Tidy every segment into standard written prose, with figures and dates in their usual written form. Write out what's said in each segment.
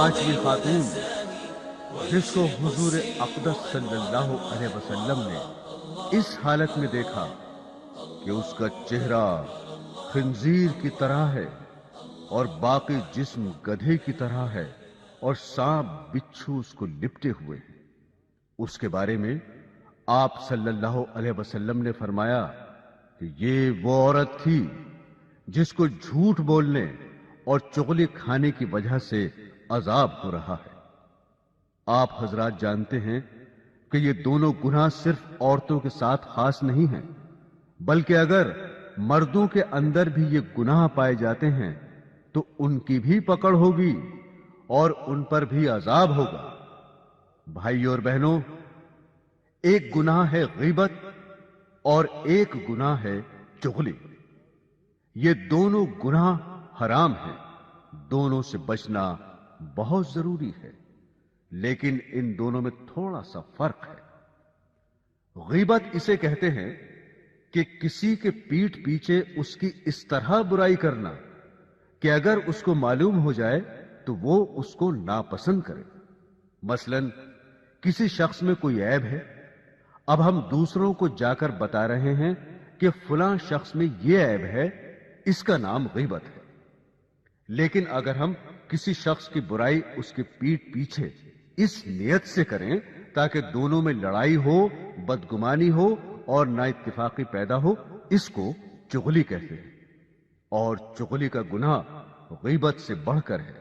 آج یہ خاتون جس کو حضور اقدس صلی اللہ علیہ وسلم نے اس حالت میں دیکھا کہ اس کا چہرہ خنزیر کی طرح ہے اور باقی جسم گدھے کی طرح ہے اور سانپ بچھو اس کو لپٹے ہوئے ہیں، اس کے بارے میں آپ صلی اللہ علیہ وسلم نے فرمایا کہ یہ وہ عورت تھی جس کو جھوٹ بولنے اور چغلی کھانے کی وجہ سے عذاب ہو رہا ہے۔ آپ حضرات جانتے ہیں کہ یہ دونوں گناہ صرف عورتوں کے ساتھ خاص نہیں ہیں، بلکہ اگر مردوں کے اندر بھی یہ گناہ پائے جاتے ہیں تو ان کی بھی پکڑ ہوگی اور ان پر بھی عذاب ہوگا۔ بھائی اور بہنوں، ایک گناہ ہے غیبت اور ایک گناہ ہے چغلی۔ یہ دونوں گناہ حرام ہیں، دونوں سے بچنا بہت ضروری ہے، لیکن ان دونوں میں تھوڑا سا فرق ہے۔ غیبت اسے کہتے ہیں کہ کسی کے پیٹھ پیچھے اس کی اس طرح برائی کرنا کہ اگر اس کو معلوم ہو جائے تو وہ اس کو ناپسند کرے۔ مثلا کسی شخص میں کوئی عیب ہے، اب ہم دوسروں کو جا کر بتا رہے ہیں کہ فلاں شخص میں یہ عیب ہے، اس کا نام غیبت ہے۔ لیکن اگر ہم کسی شخص کی برائی اس کے پیٹھ پیچھے اس نیت سے کریں تاکہ دونوں میں لڑائی ہو، بدگمانی ہو اور نا اتفاقی پیدا ہو، اس کو چغلی کہتے ہیں۔ اور چغلی کا گناہ غیبت سے بڑھ کر ہے،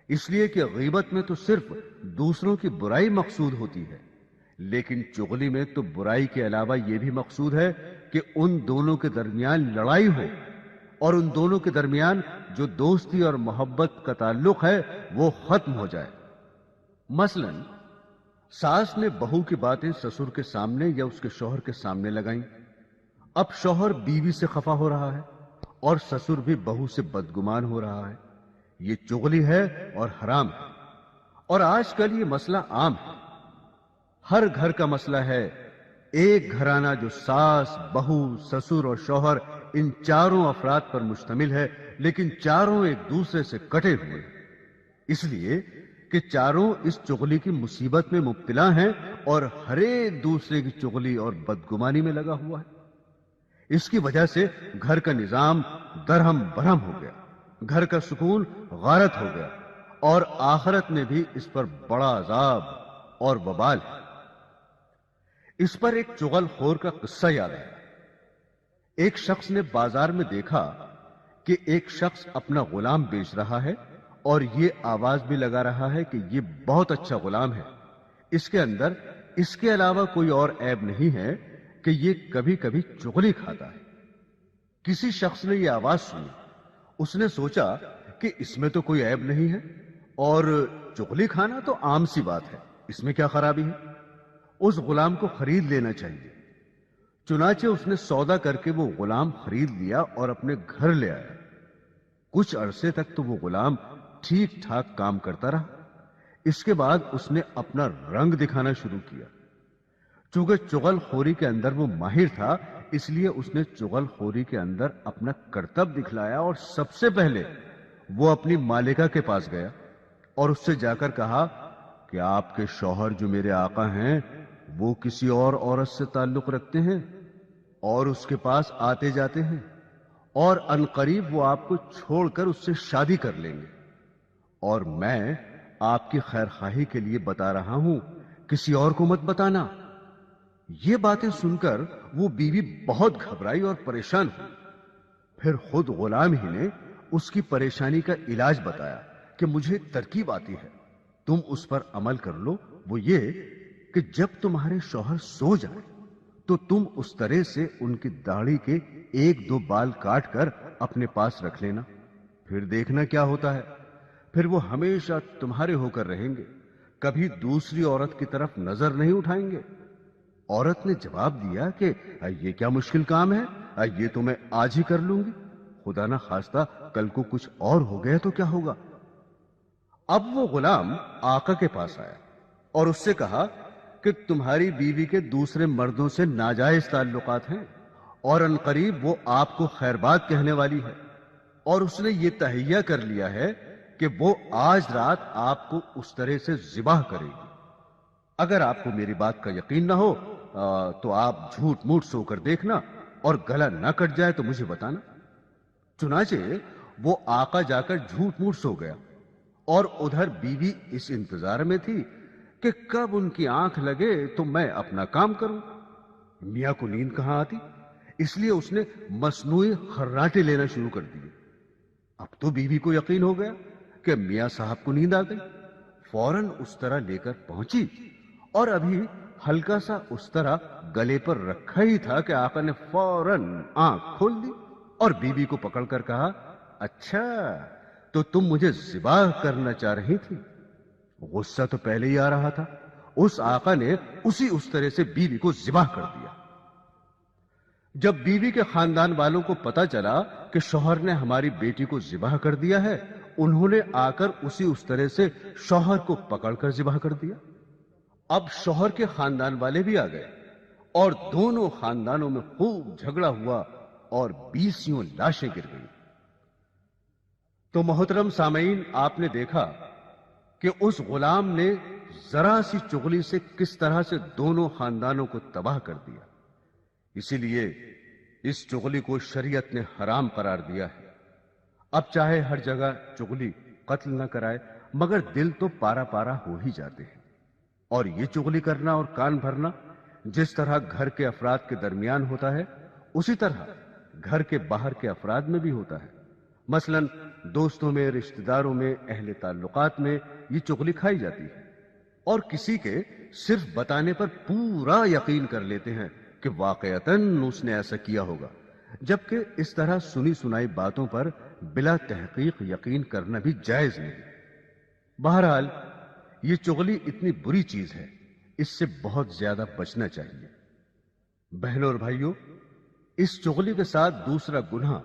اس لیے کہ غیبت میں تو صرف دوسروں کی برائی مقصود ہوتی ہے، لیکن چغلی میں تو برائی کے علاوہ یہ بھی مقصود ہے کہ ان دونوں کے درمیان لڑائی ہو اور ان دونوں کے درمیان جو دوستی اور محبت کا تعلق ہے وہ ختم ہو جائے۔ مثلا ساس نے بہو کی باتیں سسر کے سامنے یا اس کے شوہر کے سامنے لگائیں، اب شوہر بیوی سے خفا ہو رہا ہے اور سسر بھی بہو سے بدگمان ہو رہا ہے، یہ چغلی ہے اور حرام ہے۔ اور آج کل یہ مسئلہ عام ہے، ہر گھر کا مسئلہ ہے۔ ایک گھرانہ جو ساس، بہو، سسر اور شوہر ان چاروں افراد پر مشتمل ہے، لیکن چاروں ایک دوسرے سے کٹے ہوئے ہیں، اس لیے کہ چاروں اس چغلی کی مصیبت میں مبتلا ہیں اور ہر ایک دوسرے کی چغلی اور بدگمانی میں لگا ہوا ہے۔ اس کی وجہ سے گھر کا نظام درہم برہم ہو گیا، گھر کا سکون غارت ہو گیا اور آخرت میں بھی اس پر بڑا عذاب اور وبال ہے۔ اس پر ایک چغل خور کا قصہ یاد ہے۔ ایک شخص نے بازار میں دیکھا کہ ایک شخص اپنا غلام بیچ رہا ہے اور یہ آواز بھی لگا رہا ہے کہ یہ بہت اچھا غلام ہے، اس کے اندر اس کے علاوہ کوئی اور عیب نہیں ہے کہ یہ کبھی کبھی چغلی کھاتا ہے۔ کسی شخص نے یہ آواز سنی، اس نے سوچا کہ اس میں تو کوئی عیب نہیں ہے اور چغلی کھانا تو عام سی بات ہے، اس میں کیا خرابی ہے، اس غلام کو خرید لینا چاہیے۔ چنانچہ اس نے سودا کر کے وہ غلام خرید لیا اور اپنے گھر لے آیا۔ کچھ عرصے تک تو وہ غلام ٹھیک ٹھاک کام کرتا رہا، اس کے بعد اس نے اپنا رنگ دکھانا شروع کیا۔ چونکہ چغل خوری کے اندر وہ ماہر تھا، اس لیے اس نے چغل خوری کے اندر اپنا کرتب دکھلایا اور سب سے پہلے وہ اپنی مالکہ کے پاس گیا اور اس سے جا کر کہا کہ آپ کے شوہر جو میرے آقا ہیں وہ کسی اور عورت سے تعلق رکھتے ہیں اور اس کے پاس آتے جاتے ہیں، اور عنقریب وہ آپ کو چھوڑ کر اس سے شادی کر لیں گے، اور میں آپ کی خیر خواہی کے لیے بتا رہا ہوں، کسی اور کو مت بتانا۔ یہ باتیں سن کر وہ بیوی بہت گھبرائی اور پریشان ہوئی۔ پھر خود غلام ہی نے اس کی پریشانی کا علاج بتایا کہ مجھے ترکیب آتی ہے، تم اس پر عمل کر لو۔ وہ یہ کہ جب تمہارے شوہر سو جائے تو تم اس طرح سے ان کی داڑھی کے ایک دو بال کاٹ کر اپنے پاس رکھ لینا، پھر دیکھنا کیا ہوتا ہے، پھر وہ ہمیشہ تمہارے ہو کر رہیں گے، کبھی دوسری عورت کی طرف نظر نہیں اٹھائیں گے۔ عورت نے جواب دیا کہ یہ کیا مشکل کام ہے، یہ تو میں آج ہی کر لوں گی، خدا نہ خواستہ کل کو کچھ اور ہو گیا تو کیا ہوگا۔ اب وہ غلام آقا کے پاس آیا اور اس سے کہا کہ تمہاری بیوی کے دوسرے مردوں سے ناجائز تعلقات ہیں اور عنقریب وہ آپ کو خیر بات کہنے والی ہے۔ اور اس نے یہ تہیہ کر لیا ہے کہ وہ آج رات آپ کو اس طرح سے ذبح کرے گی۔ اگر آپ کو میری بات کا یقین نہ ہو تو آپ جھوٹ موٹ سو کر دیکھنا، اور گلا نہ کٹ جائے تو مجھے بتانا۔ چنانچہ وہ آقا جا کر جھوٹ موٹ سو گیا، اور ادھر بیوی اس انتظار میں تھی کہ کب ان کی آنکھ لگے تو میں اپنا کام کروں۔ میاں کو نیند کہاں آتی، اس لیے اس نے مصنوعی خراٹے لینا شروع کر دیے۔ اب تو بیوی کو یقین ہو گیا کہ میاں صاحب کو نیند آ گئی، فوراً اس طرح لے کر پہنچی، اور ابھی ہلکا سا اس طرح گلے پر رکھا ہی تھا کہ آقا نے فوراً آنکھ کھول دی اور بیوی کو پکڑ کر کہا، اچھا تو تم مجھے ذبح کرنا چاہ رہی تھی۔ غصہ تو پہلے ہی آ رہا تھا، اس آقا نے اس طرح سے بیوی کو ذبح کر دیا۔ جب بیوی کے خاندان والوں کو پتا چلا کہ شوہر نے ہماری بیٹی کو ذبح کر دیا ہے، انہوں نے آ کر اس طرح سے شوہر کو پکڑ کر ذبح کر دیا۔ اب شوہر کے خاندان والے بھی آ گئے، اور دونوں خاندانوں میں خوب جھگڑا ہوا اور 20 لاشیں گر گئیں۔ تو محترم سامعین، آپ نے دیکھا کہ اس غلام نے ذرا سی چغلی سے کس طرح سے دونوں خاندانوں کو تباہ کر دیا۔ اسی لیے اس چغلی کو شریعت نے حرام قرار دیا ہے۔ اب چاہے ہر جگہ چغلی قتل نہ کرائے، مگر دل تو پارا پارا ہو ہی جاتے ہیں۔ اور یہ چغلی کرنا اور کان بھرنا جس طرح گھر کے افراد کے درمیان ہوتا ہے، اسی طرح گھر کے باہر کے افراد میں بھی ہوتا ہے۔ مثلا دوستوں میں، رشتہ داروں میں، اہل تعلقات میں یہ چغلی کھائی جاتی ہے، اور کسی کے صرف بتانے پر پورا یقین کر لیتے ہیں کہ واقعتاً اس نے ایسا کیا ہوگا، جبکہ اس طرح سنی سنائی باتوں پر بلا تحقیق یقین کرنا بھی جائز نہیں۔ بہرحال یہ چغلی اتنی بری چیز ہے، اس سے بہت زیادہ بچنا چاہیے۔ بہنوں اور بھائیوں، اس چغلی کے ساتھ دوسرا گناہ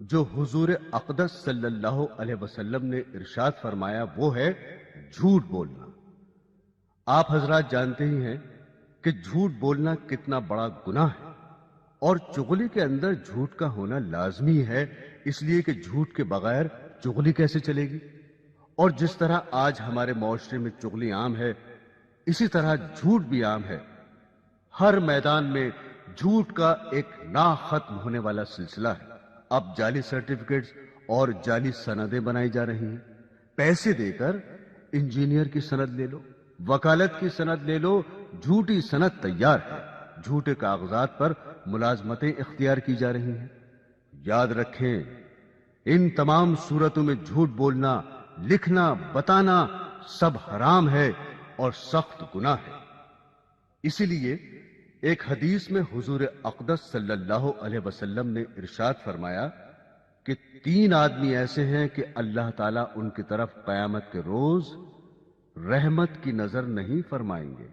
جو حضور اقدس صلی اللہ علیہ وسلم نے ارشاد فرمایا وہ ہے جھوٹ بولنا۔ آپ حضرات جانتے ہی ہیں کہ جھوٹ بولنا کتنا بڑا گناہ ہے، اور چغلی کے اندر جھوٹ کا ہونا لازمی ہے، اس لیے کہ جھوٹ کے بغیر چغلی کیسے چلے گی۔ اور جس طرح آج ہمارے معاشرے میں چغلی عام ہے، اسی طرح جھوٹ بھی عام ہے۔ ہر میدان میں جھوٹ کا ایک نا ختم ہونے والا سلسلہ ہے۔ اب جعلی سرٹیفکیٹس اور جعلی سندیں بنائی جا رہی ہیں۔ پیسے دے کر انجینئر کی سند لے لو، وکالت کی سند لے لو، جھوٹی سند تیار ہے۔ جھوٹے کاغذات پر ملازمتیں اختیار کی جا رہی ہیں۔ یاد رکھیں، ان تمام صورتوں میں جھوٹ بولنا، لکھنا، بتانا سب حرام ہے اور سخت گناہ ہے۔ اسی لیے ایک حدیث میں حضور اقدس صلی اللہ علیہ وسلم نے ارشاد فرمایا کہ 3 آدمی ایسے ہیں کہ اللہ تعالیٰ ان کی طرف قیامت کے روز رحمت کی نظر نہیں فرمائیں گے،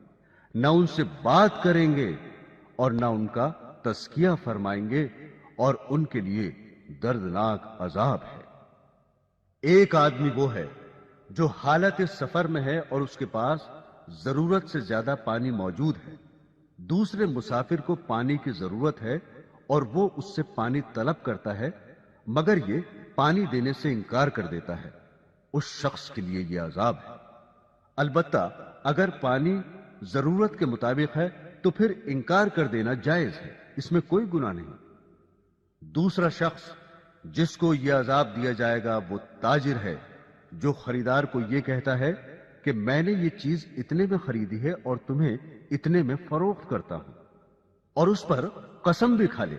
نہ ان سے بات کریں گے اور نہ ان کا تزکیہ فرمائیں گے، اور ان کے لیے دردناک عذاب ہے۔ ایک آدمی وہ ہے جو حالت سفر میں ہے اور اس کے پاس ضرورت سے زیادہ پانی موجود ہے۔ دوسرے مسافر کو پانی کی ضرورت ہے اور وہ اس سے پانی طلب کرتا ہے، مگر یہ پانی دینے سے انکار کر دیتا ہے۔ اس شخص کے لیے یہ عذاب ہے۔ البتہ اگر پانی ضرورت کے مطابق ہے تو پھر انکار کر دینا جائز ہے، اس میں کوئی گناہ نہیں۔ دوسرا شخص جس کو یہ عذاب دیا جائے گا وہ تاجر ہے، جو خریدار کو یہ کہتا ہے کہ میں نے یہ چیز اتنے میں خریدی ہے اور تمہیں اتنے میں فروخت کرتا ہوں، اور اس پر قسم بھی کھا لے،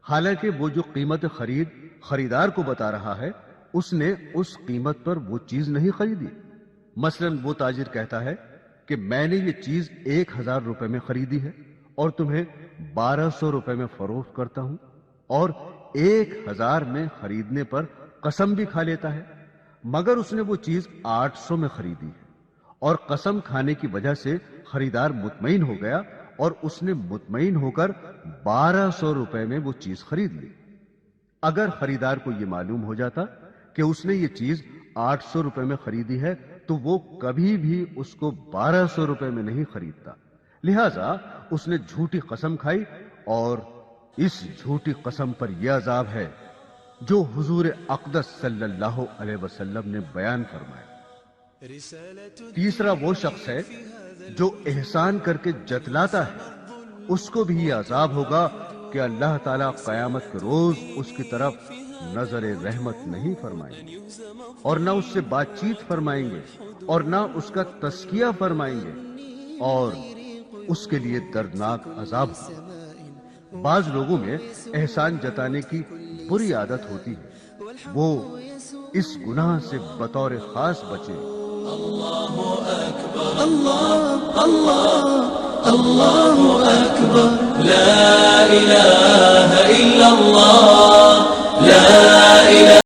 حالانکہ وہ جو قیمت خرید خریدار کو بتا رہا ہے اس نے اس قیمت پر وہ چیز نہیں خریدی۔ مثلا وہ تاجر کہتا ہے کہ میں نے یہ چیز 1000 روپے میں خریدی ہے اور تمہیں 1200 روپے میں فروخت کرتا ہوں، اور 1000 میں خریدنے پر قسم بھی کھا لیتا ہے، مگر اس نے وہ چیز 800 میں خریدی ہے، اور قسم کھانے کی وجہ سے خریدار مطمئن ہو گیا اور اس نے مطمئن ہو کر 1200 روپے میں وہ چیز خرید لی۔ اگر خریدار کو یہ معلوم ہو جاتا کہ اس نے یہ چیز 800 روپے میں خریدی ہے تو وہ کبھی بھی اس کو 1200 روپے میں نہیں خریدتا، لہذا اس نے جھوٹی قسم کھائی، اور اس جھوٹی قسم پر یہ عذاب ہے جو حضور اقدس صلی اللہ علیہ وسلم نے بیان فرمائے۔ تیسرا وہ شخص ہے جو احسان کر کے جتلاتا ہے، اس کو بھی یہ عذاب ہوگا کہ اللہ تعالیٰ قیامت کے روز اس کی طرف نظر رحمت نہیں فرمائیں گے، اور نہ اس سے بات چیت فرمائیں گے، اور نہ اس کا تزکیہ فرمائیں گے، اور اس کے لیے دردناک عذاب ہوگا۔ بعض لوگوں میں احسان جتانے کی بری عادت ہوتی ہے، وہ اس گناہ سے بطور خاص بچے۔ اللہ اکبر، لا الہ الا اللہ، لا الہ